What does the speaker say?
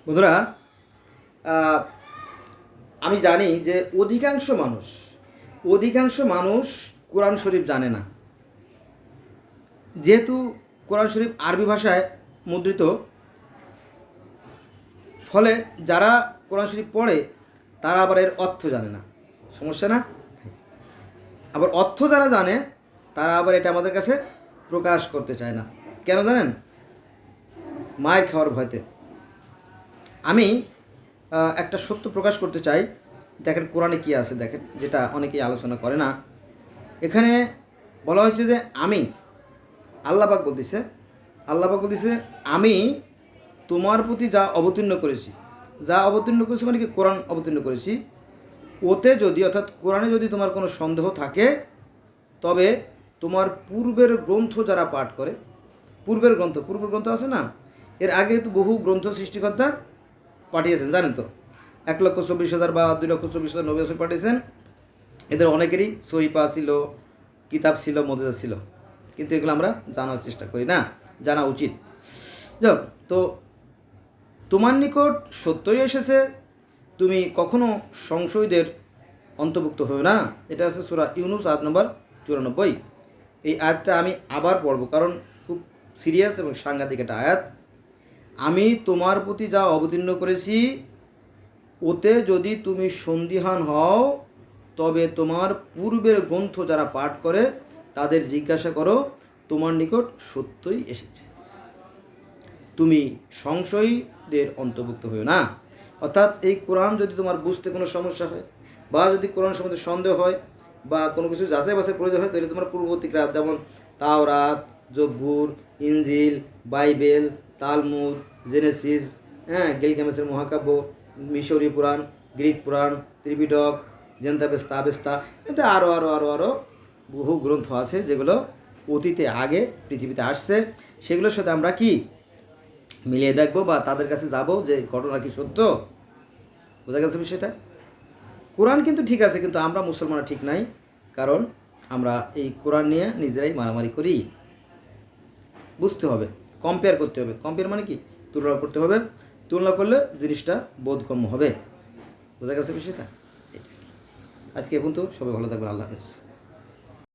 বন্ধুরা, আমি জানি যে অধিকাংশ মানুষ কোরআন শরীফ জানে না। যেহেতু কোরআন শরীফ আরবি ভাষায় মুদ্রিত, ফলে যারা কোরআন শরীফ পড়ে তারা আবার এর অর্থ জানে না। সমস্যা না? আবার অর্থ যারা জানে তারা আবার এটা আমাদের কাছে প্রকাশ করতে চায় না। কেন জানেন? মায়ের খাওয়ার ভয়তে। আমি একটা সত্য প্রকাশ করতে চাই। দেখেন কোরআনে কী আছে, দেখেন, যেটা অনেকেই আলোচনা করে না। এখানে বলা হয়েছে যে আল্লাহ পাক বলতেছে আমি তোমার প্রতি যা অবতীর্ণ করেছি মানে কি, কোরআন অবতীর্ণ করেছি, ওতে যদি, অর্থাৎ কোরআনে যদি তোমার কোনো সন্দেহ থাকে, তবে তোমার পূর্বের গ্রন্থ যারা পাঠ করে, পূর্বের গ্রন্থ আছে না, এর আগে তো বহু গ্রন্থ সৃষ্টিকর্তা পাঠিয়েছেন, জানেন তো। 1,24,000 বা 2,24,000 নবী রাসূল পাঠিয়েছেন। এদের অনেকেরই সহিফা ছিল, কিতাব ছিল, মুজিজা ছিল, কিন্তু এগুলো আমরা জানার চেষ্টা করি না, জানা উচিত। যাক, তো তোমার নিকট সত্যই এসেছে, তুমি কখনো সংশয়ীদের অন্তর্ভুক্ত হও না। এটা আছে সূরা ইউনূস আয়াত নম্বর 94। এই আয়াতটা আমি আবার পড়ব, কারণ খুব সিরিয়াস এবং সাংঘাতিক একটা আয়াত। আমি তোমার প্রতি যা অবতীর্ণ করেছি ওতে যদি তুমি সন্দিহান হও, তবে তোমার পূর্বের গ্রন্থ যারা পাঠ করে তাদের জিজ্ঞাসা করো, তোমার নিকট সত্যই এসেছে, তুমি সংশয়ীদের অন্তর্ভুক্ত হও না। অর্থাৎ এই কোরআন যদি তোমার বুঝতে কোনো সমস্যা হয়, বা যদি কোরআন সম্বন্ধে সন্দেহ হয়, বা কোনো কিছু যাচাই বাছাই প্রয়োজন হয়, তাহলে তোমার পূর্ববর্তী গ্রন্থ, যেমন তাওরাত, জব্বুর, ইনজিল, বাইবেল, তালমুদ, জেনেসিস, গিলগামেশের মহাকাব্য, মিশরীয় পুরাণ, গ্রিক পুরাণ, ত্রিপিটক, জেন্তাবেস্তা, আবেস্তা, এটা আরও বহু গ্রন্থ আছে যেগুলো অতীতে আগে পৃথিবীতে আসছে। সেগুলোর সাথে আমরা কি মিলিয়ে দেখবো, বা তাদের কাছে যাব যে ঘটনা কি সত্য। বোঝা গেছে বিষয়টা? কোরআন কিন্তু ঠিক আছে, কিন্তু আমরা মুসলমানরা ঠিক নাই, কারণ আমরা এই কোরআন নিয়ে নিজেরাই মারামারি করি। বুঝতে হবে, কম্পেয়ার করতে হবে। কম্পেয়ার মানে কি? তুলনা করতে হবে। তুলনা করলে জিনিসটা বোধগম্য হবে। বোঝা গেছে বিষয়টা? আজকে এখন তো সবাই ভালো থাকবেন। আল্লাহ হাফেজ।